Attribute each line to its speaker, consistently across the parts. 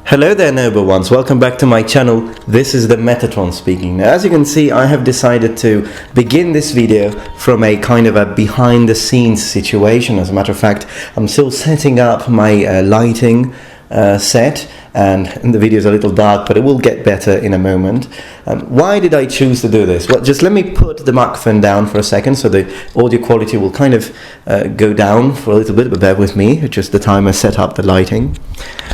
Speaker 1: Hello there, noble ones. Welcome back to my channel. This is the Metatron speaking. Now, as you can see, I have decided to begin this video from a kind of a behind-the-scenes situation. As a matter of fact, I'm still setting up my lighting set, and the video is a little dark, but it will get better in a moment. Why did I choose to do this? Well, just let me put the microphone down for a second so the audio quality will kind of go down for a little bit, but bear with me, just the time I set up the lighting.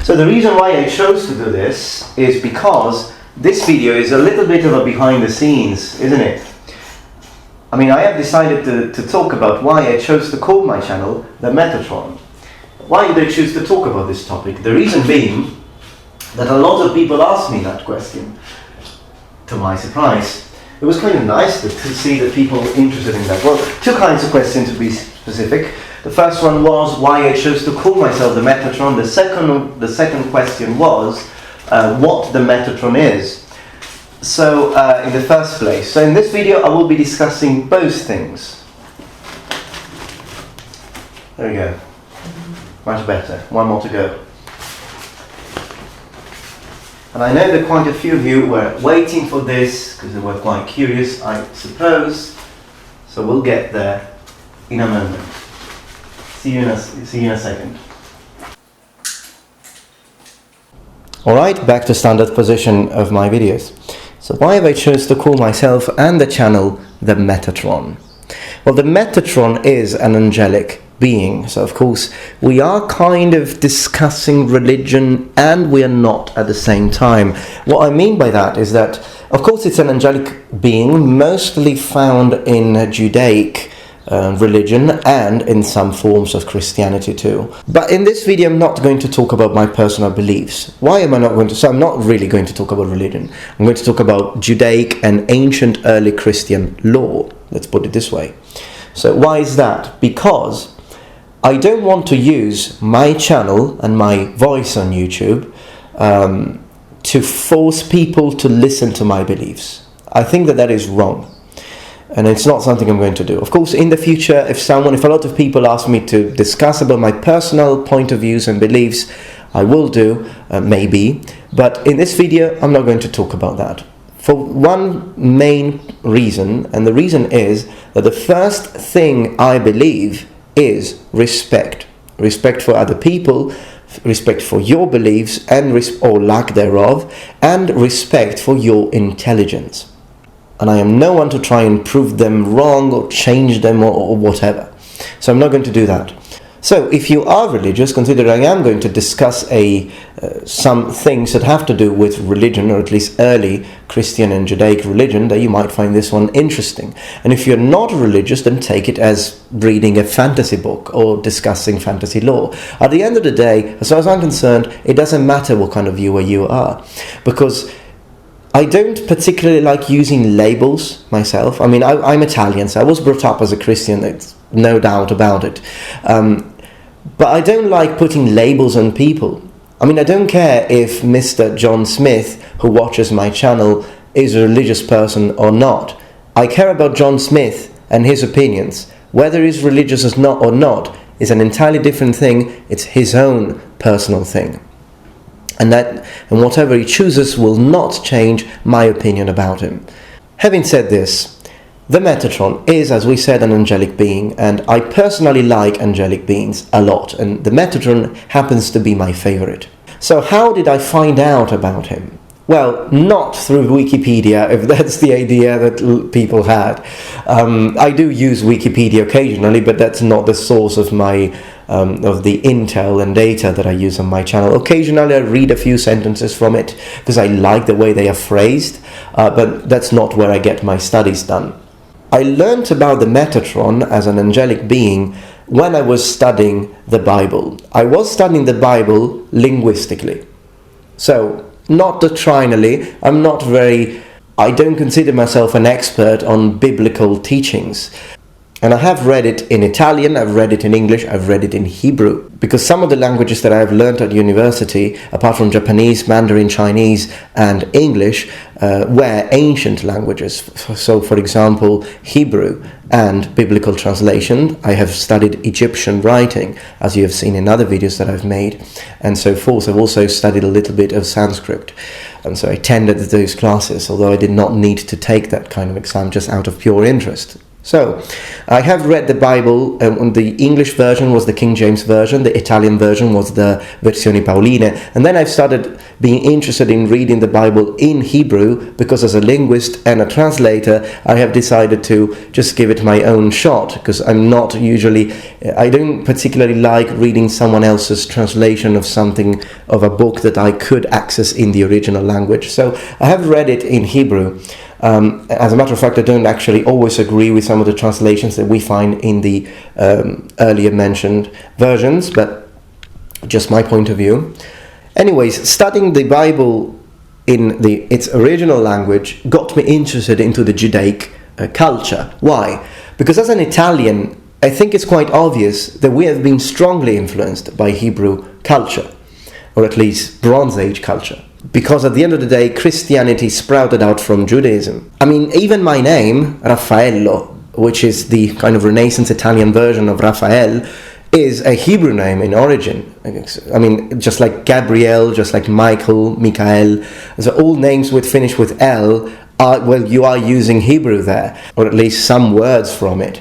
Speaker 1: So the reason why I chose to do this is because this video is a little bit of a behind the scenes, isn't it? I mean, I have decided to talk about why I chose to call my channel the Metatron. Why did I choose to talk about this topic? The reason being that a lot of people asked me that question, to my surprise. It was kind of nice to see that people were interested in that. Well, two kinds of questions to be specific. The first one was why I chose to call myself the Metatron. The second question was what the Metatron is. So in the first place, so in this video I will be discussing both things. There we go. Much better. One more to go. And I know that quite a few of you were waiting for this because they were quite curious, I suppose. So we'll get there in a moment. See you in a second. Alright, back to standard position of my videos. So why have I chosen to call myself and the channel the Metatron? Well, the Metatron is an angelic being. So of course we are kind of discussing religion and we are not at the same time. What I mean by that is that of course it's an angelic being mostly found in Judaic religion and in some forms of Christianity too. But in this video I'm not going to talk about my personal beliefs. Why am I not going to? So I'm not really going to talk about religion. I'm going to talk about Judaic and ancient early Christian law. Let's put it this way. So why is that? Because I don't want to use my channel and my voice on YouTube to force people to listen to my beliefs. I think that is wrong. And it's not something I'm going to do. Of course, in the future, if a lot of people ask me to discuss about my personal point of views and beliefs, I will do, maybe. But in this video, I'm not going to talk about that. For one main reason, and the reason is that the first thing I believe is respect. Respect for other people, respect for your beliefs and or lack thereof, and respect for your intelligence. And I am no one to try and prove them wrong or change them or whatever. So I'm not going to do that. So if you are religious, consider I am going to discuss some things that have to do with religion, or at least early Christian and Judaic religion, that you might find this one interesting. And if you're not religious, then take it as reading a fantasy book or discussing fantasy law. At the end of the day, as far as I'm concerned, it doesn't matter what kind of viewer you are, because I don't particularly like using labels myself. I mean, I'm Italian, so I was brought up as a Christian, there's no doubt about it. But I don't like putting labels on people. I mean, I don't care if Mr. John Smith, who watches my channel, is a religious person or not. I care about John Smith and his opinions. Whether he's religious or not is an entirely different thing. It's his own personal thing. And whatever he chooses will not change my opinion about him. Having said this, the Metatron is, as we said, an angelic being, and I personally like angelic beings a lot, and the Metatron happens to be my favorite. So how did I find out about him? Well, not through Wikipedia, if that's the idea that people had. I do use Wikipedia occasionally, but that's not the source of my of the intel and data that I use on my channel. Occasionally I read a few sentences from it because I like the way they are phrased, but that's not where I get my studies done. I learnt about the Metatron as an angelic being when I was studying the Bible. I was studying the Bible linguistically. So, not doctrinally, I don't consider myself an expert on biblical teachings. And I have read it in Italian, I've read it in English, I've read it in Hebrew. Because some of the languages that I have learned at university, apart from Japanese, Mandarin, Chinese, and English, were ancient languages. So, for example, Hebrew and biblical translation. I have studied Egyptian writing, as you have seen in other videos that I've made, and so forth. I've also studied a little bit of Sanskrit. And so I attended those classes, although I did not need to take that kind of exam, just out of pure interest. So, I have read the Bible. The English version was the King James Version, the Italian version was the Versioni Pauline, and then I've started being interested in reading the Bible in Hebrew, because as a linguist and a translator, I have decided to just give it my own shot, because I don't particularly like reading someone else's translation of something, of a book that I could access in the original language. So, I have read it in Hebrew. As a matter of fact, I don't actually always agree with some of the translations that we find in the earlier mentioned versions, but just my point of view. Anyways, studying the Bible in its original language got me interested into the Judaic culture. Why? Because as an Italian, I think it's quite obvious that we have been strongly influenced by Hebrew culture, or at least Bronze Age culture. Because at the end of the day, Christianity sprouted out from Judaism. I mean, even my name, Raffaello, which is the kind of Renaissance Italian version of Raphael, is a Hebrew name in origin. I mean, just like Gabriel, just like Michael, Michael, so all names finish with L, you are using Hebrew there, or at least some words from it.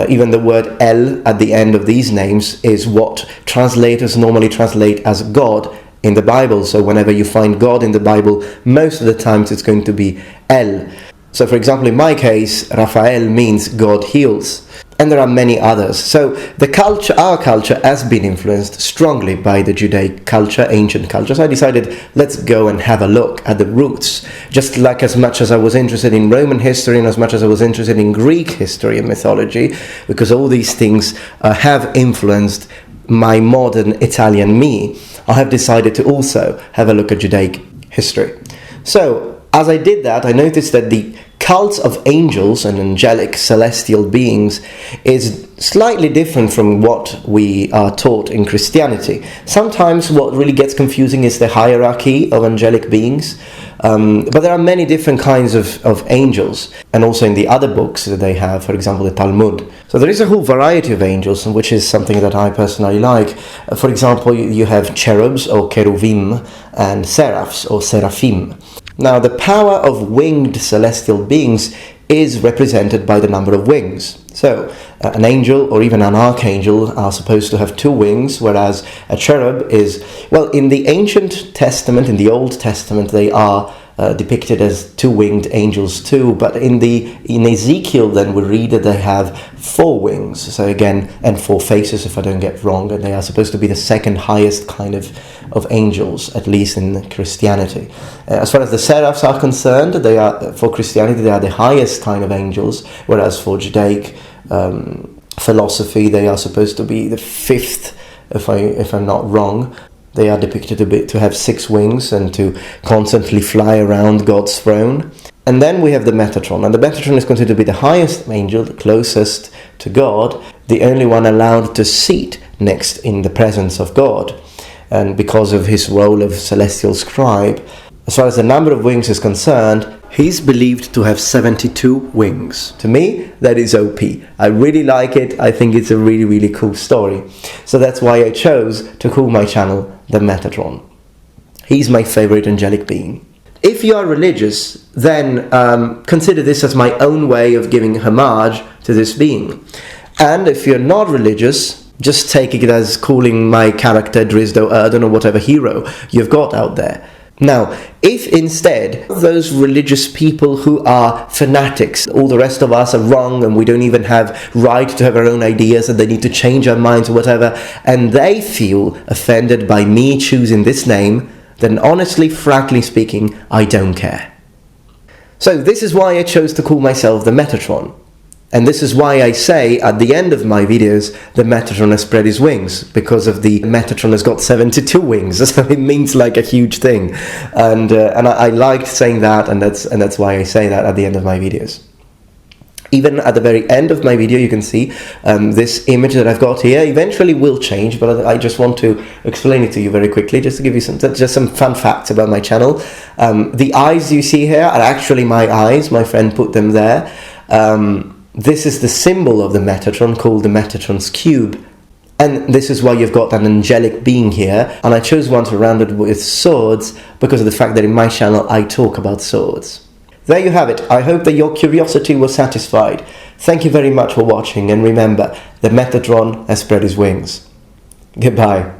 Speaker 1: Even the word El at the end of these names is what translators normally translate as God in the Bible. So whenever you find God in the Bible, most of the times it's going to be El. So for example, in my case, Raphael means God heals. And there are many others. So our culture has been influenced strongly by the Judaic culture, ancient culture. So I decided, let's go and have a look at the roots. Just like as much as I was interested in Roman history and as much as I was interested in Greek history and mythology, because all these things have influenced my modern Italian me, I have decided to also have a look at Judaic history. So, as I did that, I noticed that the cult of angels and angelic celestial beings is slightly different from what we are taught in Christianity. Sometimes what really gets confusing is the hierarchy of angelic beings, but there are many different kinds of angels, and also in the other books that they have, for example the Talmud. So there is a whole variety of angels, which is something that I personally like. For example, you have cherubs or cheruvim and seraphs or seraphim. Now, the power of winged celestial beings is represented by the number of wings. So, an angel or even an archangel are supposed to have 2 wings, whereas a cherub is, well, in the ancient testament, in the Old Testament, they are depicted as 2-winged angels too, but in Ezekiel then we read that they have 4 wings, so again, and 4 faces if I don't get wrong, and they are supposed to be the second highest kind of angels, at least in Christianity. As far as the seraphs are concerned, for Christianity they are the highest kind of angels, whereas for Judaic philosophy they are supposed to be the 5th, if I'm not wrong. They are depicted to have 6 wings and to constantly fly around God's throne. And then we have the Metatron. And the Metatron is considered to be the highest angel, the closest to God, the only one allowed to sit next in the presence of God. And because of his role of celestial scribe, as far as the number of wings is concerned, he's believed to have 72 wings. To me, that is OP. I really like it. I think it's a really, really cool story. So that's why I chose to call my channel the Metatron. He's my favorite angelic being. If you are religious, then consider this as my own way of giving homage to this being. And if you're not religious, just take it as calling my character Drizdo Erden or whatever hero you've got out there. Now, if instead those religious people who are fanatics, all the rest of us are wrong and we don't even have right to have our own ideas and they need to change our minds or whatever, and they feel offended by me choosing this name, then honestly, frankly speaking, I don't care. So this is why I chose to call myself the Metatron. And this is why I say at the end of my videos, the Metatron has spread his wings, because of the Metatron has got 72 wings, so it means like a huge thing. And I liked saying that, and that's why I say that at the end of my videos. Even at the very end of my video, you can see this image that I've got here eventually will change, but I just want to explain it to you very quickly, just to give you some fun facts about my channel. The eyes you see here are actually my eyes. My friend put them there. This is the symbol of the Metatron, called the Metatron's cube. And this is why you've got an angelic being here. And I chose one surrounded with swords because of the fact that in my channel I talk about swords. There you have it. I hope that your curiosity was satisfied. Thank you very much for watching, and remember, the Metatron has spread his wings. Goodbye.